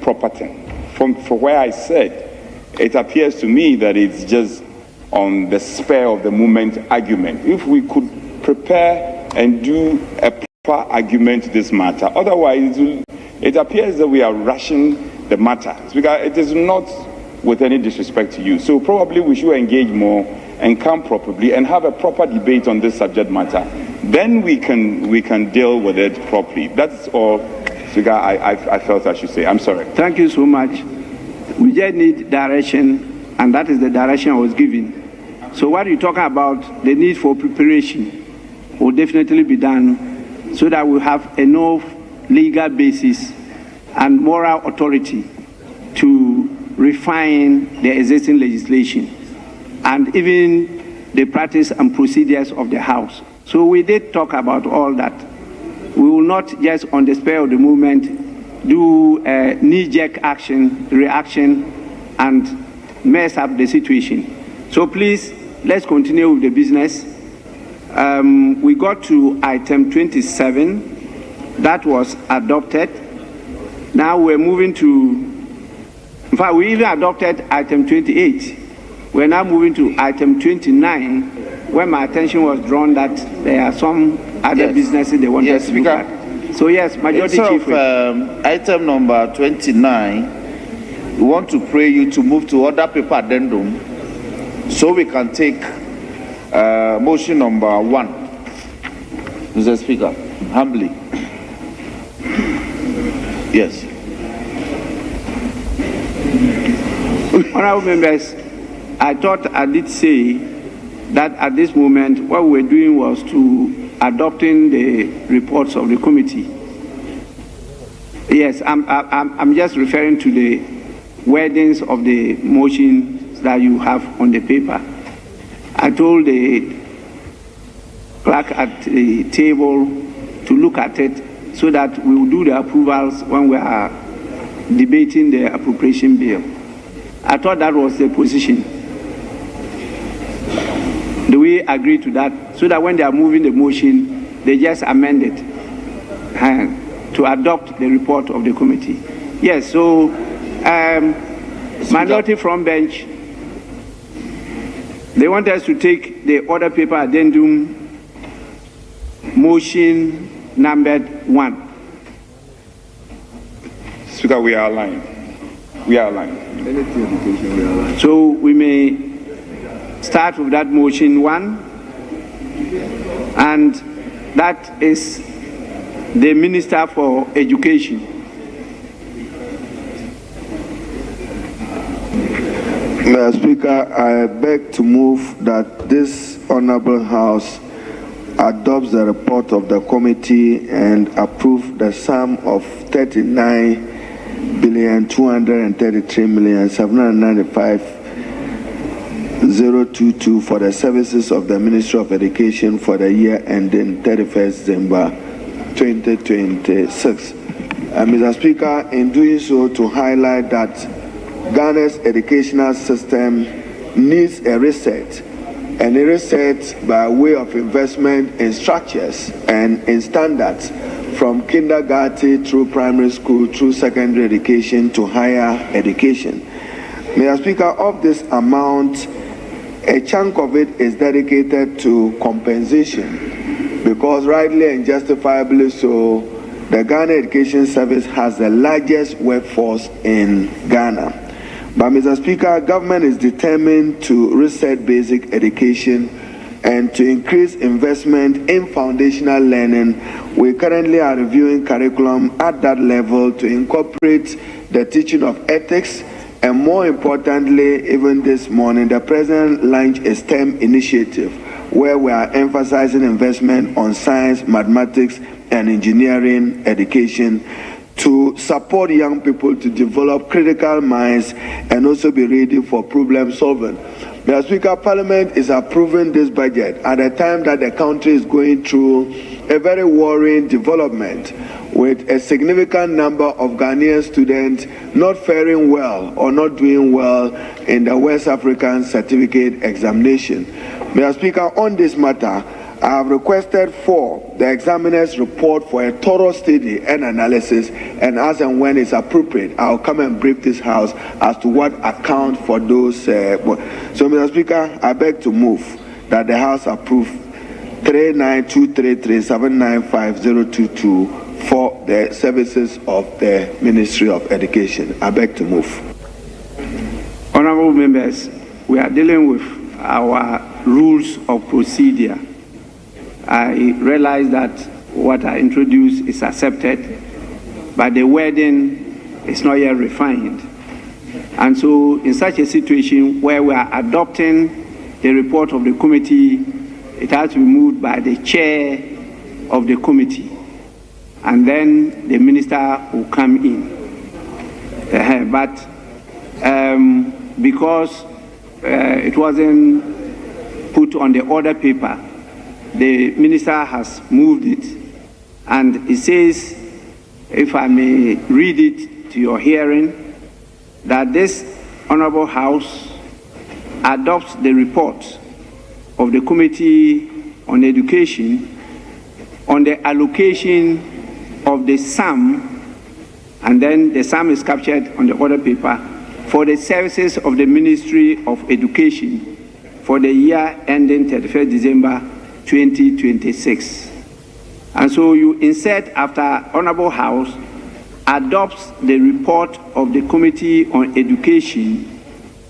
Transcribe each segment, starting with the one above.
proper thing. From where I said, it appears to me that it's just on the spur of the moment argument. If we could prepare and do a proper argument to this matter, otherwise it appears that we are rushing the matter. Because it is not with any disrespect to you. So probably we should engage more and come properly and have a proper debate on this subject matter. Then we can deal with it properly. That's all I felt I should say. I'm sorry. Thank you so much. We just need direction, and that is the direction I was given. So what you're talking about, the need for preparation will definitely be done so that we have enough legal basis and moral authority to refine the existing legislation and even the practice and procedures of the House. So we did talk about all that. We will not just on the spur of the moment do a knee-jerk reaction, and mess up the situation. So please, let's continue with the business. We got to item 27, that was adopted. Now we're moving to, in fact, we even adopted item 28. We're now moving to item 29, where my attention was drawn that there are some other businesses they wanted to look at. So yes, Majority Chief. Item number 29, we want to pray you to move to other paper addendum so we can take motion number 1. Mr. Speaker, humbly. Yes. Honorable members, I thought I did say that at this moment what we're doing was to adopting the reports of the committee. Yes, I'm just referring to the wordings of the motions that you have on the paper. I told the clerk at the table to look at it so that we will do the approvals when we are debating the appropriation bill. I thought that was the position. Do we agree to that? So that when they are moving the motion, they just amend it to adopt the report of the committee. Yes, so minority from bench, they want us to take the order paper addendum motion numbered 1. Speaker, we are aligned. We are aligned. So we may start with that motion 1, and that is the Minister for Education. Mr. Speaker, I beg to move that this Honorable House adopts the report of the committee and approve the sum of 39,233,795,022 for the services of the Ministry of Education for the year ending 31st December 2026. Mr. Speaker, in doing so, to highlight that Ghana's educational system needs a reset, and a reset by way of investment in structures and in standards from kindergarten through primary school, through secondary education to higher education. Mr. Speaker, of this amount, a chunk of it is dedicated to compensation because rightly and justifiably so, the Ghana Education Service has the largest workforce in Ghana. But Mr. Speaker, government is determined to reset basic education and to increase investment in foundational learning. We currently are reviewing curriculum at that level to incorporate the teaching of ethics, and more importantly, even this morning, the President launched a STEM initiative where we are emphasizing investment on science, mathematics, and engineering education to support young people to develop critical minds and also be ready for problem solving. Mr. Speaker, Parliament is approving this budget at a time that the country is going through a very worrying development with a significant number of Ghanaian students not faring well or not doing well in the West African certificate examination. Mr. Speaker, on this matter, I have requested for the examiner's report for a thorough study and analysis, and as and when it's appropriate, I'll come and brief this House as to what account for those. So, Mr. Speaker, I beg to move that the House approve 39233795022 for the services of the Ministry of Education. I beg to move. Honorable members, we are dealing with our rules of procedure. I realize that what I introduced is accepted, but the wording is not yet refined. And so in such a situation where we are adopting the report of the committee, it has to be moved by the chair of the committee, and then the minister will come in. Because it wasn't put on the order paper, the minister has moved it, and it says, if I may read it to your hearing, that this Honorable House adopts the report of the Committee on Education on the allocation of the sum, and then the sum is captured on the order paper, for the services of the Ministry of Education for the year ending 31st December 2026. And so you insert after Honorable House adopts the report of the Committee on Education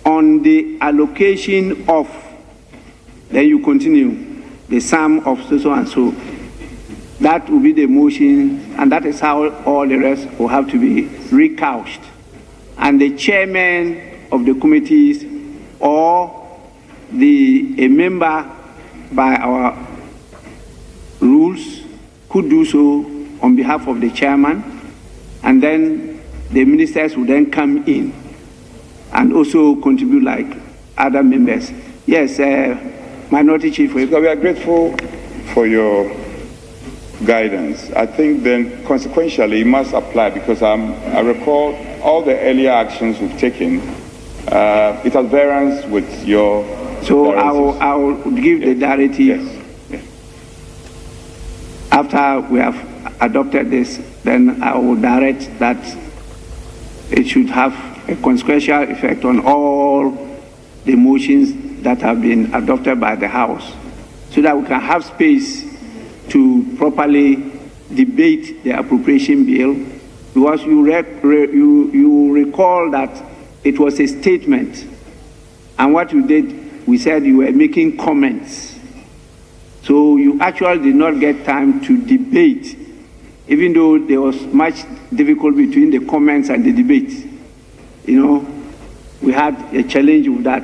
on the allocation of, then you continue, the sum of so and so. That will be the motion, and that is how all the rest will have to be recouched. And the chairman of the committees or a member by our rules could do so on behalf of the chairman, and then the ministers will then come in and also contribute like other members. Yes, Minority Chief. We are grateful for your guidance. I think then consequentially it must apply, because I recall all the earlier actions we've taken. It has variance with your. So I will give the directive. Yes. After we have adopted this, then I will direct that it should have a consequential effect on all the motions that have been adopted by the House, so that we can have space to properly debate the appropriation bill, because you recall that it was a statement, and what you did, we said you were making comments. So you actually did not get time to debate, even though there was much difficulty between the comments and the debate. You know, we had a challenge with that.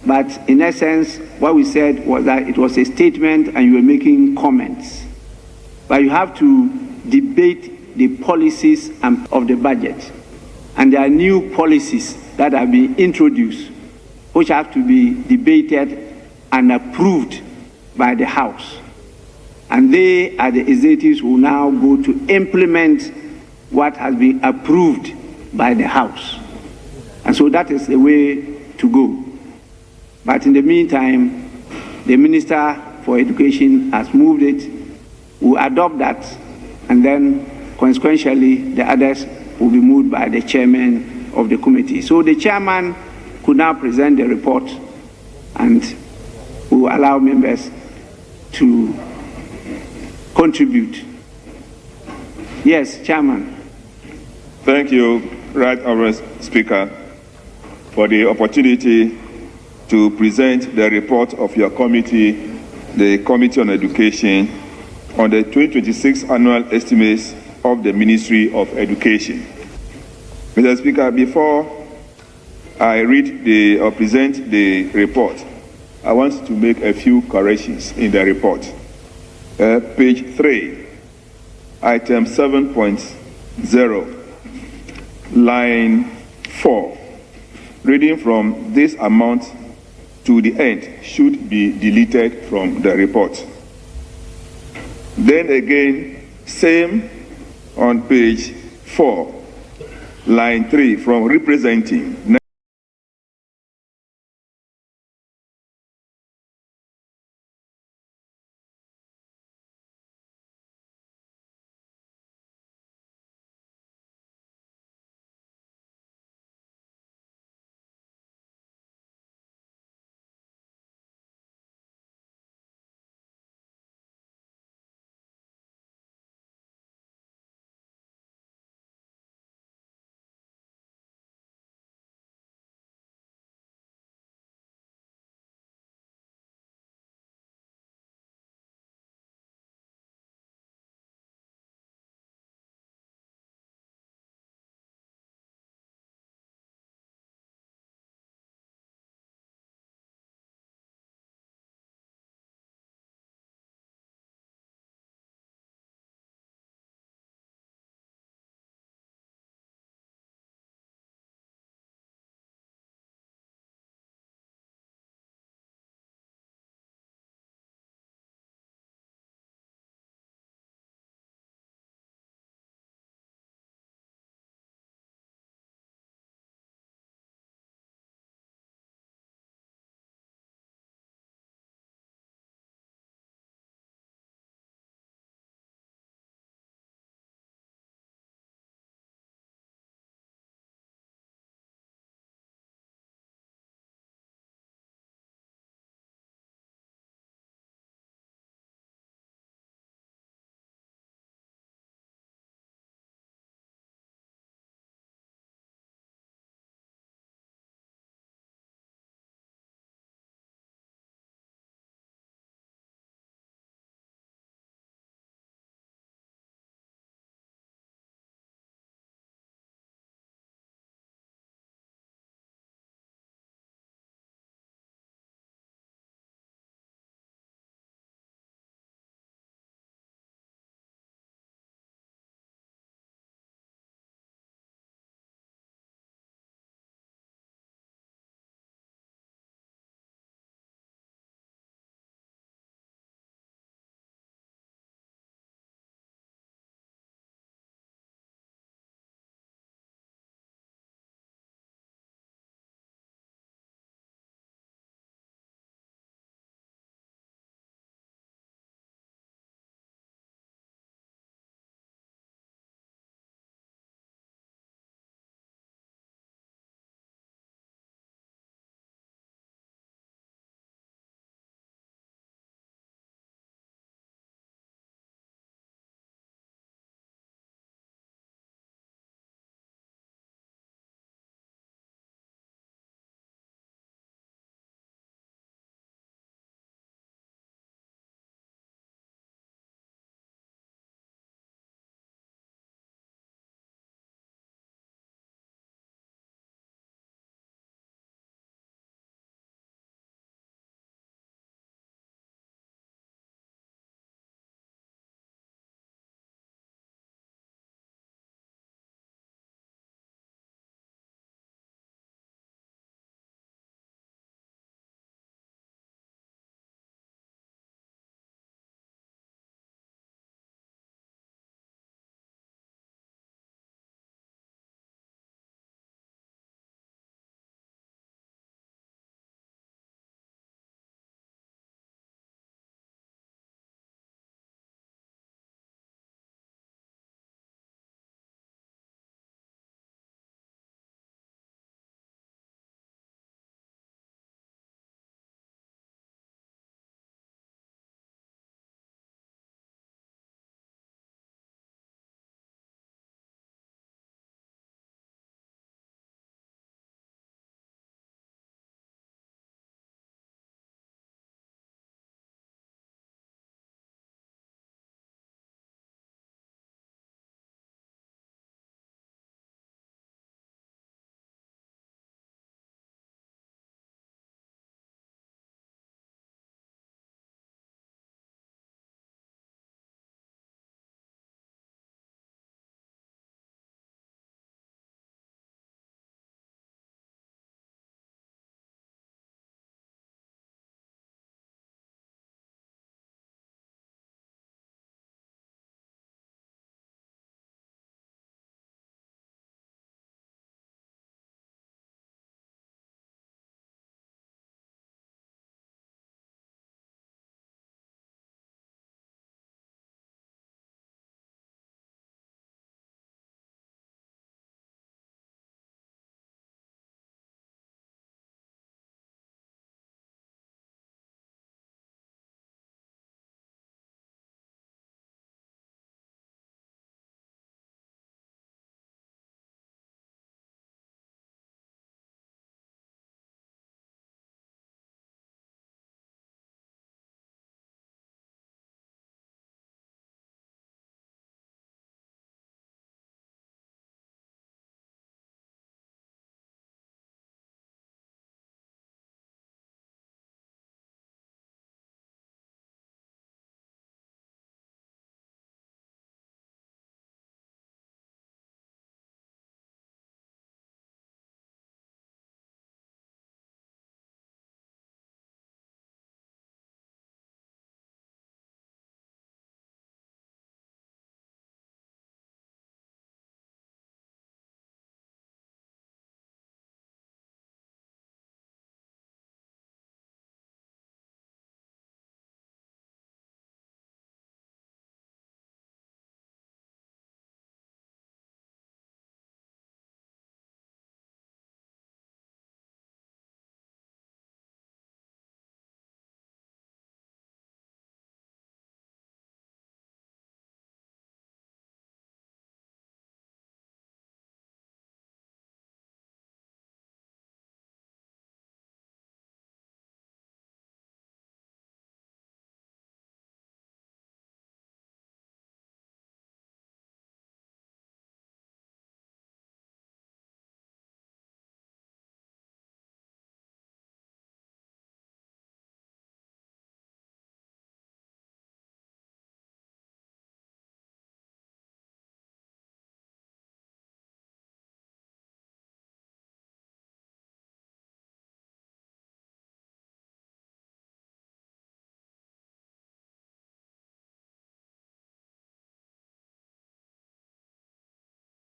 But in essence, what we said was that it was a statement and you were making comments. But you have to debate the policies of the budget. And there are new policies that have been introduced, which have to be debated and approved by the House. And they are the executives who now go to implement what has been approved by the House. And so that is the way to go. But in the meantime, the Minister for Education has moved it. We'll adopt that, and then consequentially, the others will be moved by the chairman of the committee. So the chairman could now present the report, and will allow members to contribute. Yes, Chairman. Thank you, Right Honourable Speaker, for the opportunity to present the report of your committee, the Committee on Education, on the 2026 annual estimates of the Ministry of Education. Mr. Speaker, before I read or present the report, I want to make a few corrections in the report. Page 3, item 7.0, line 4, reading from this amount to the end should be deleted from the report. Then again, same on page 4, line 3, from representing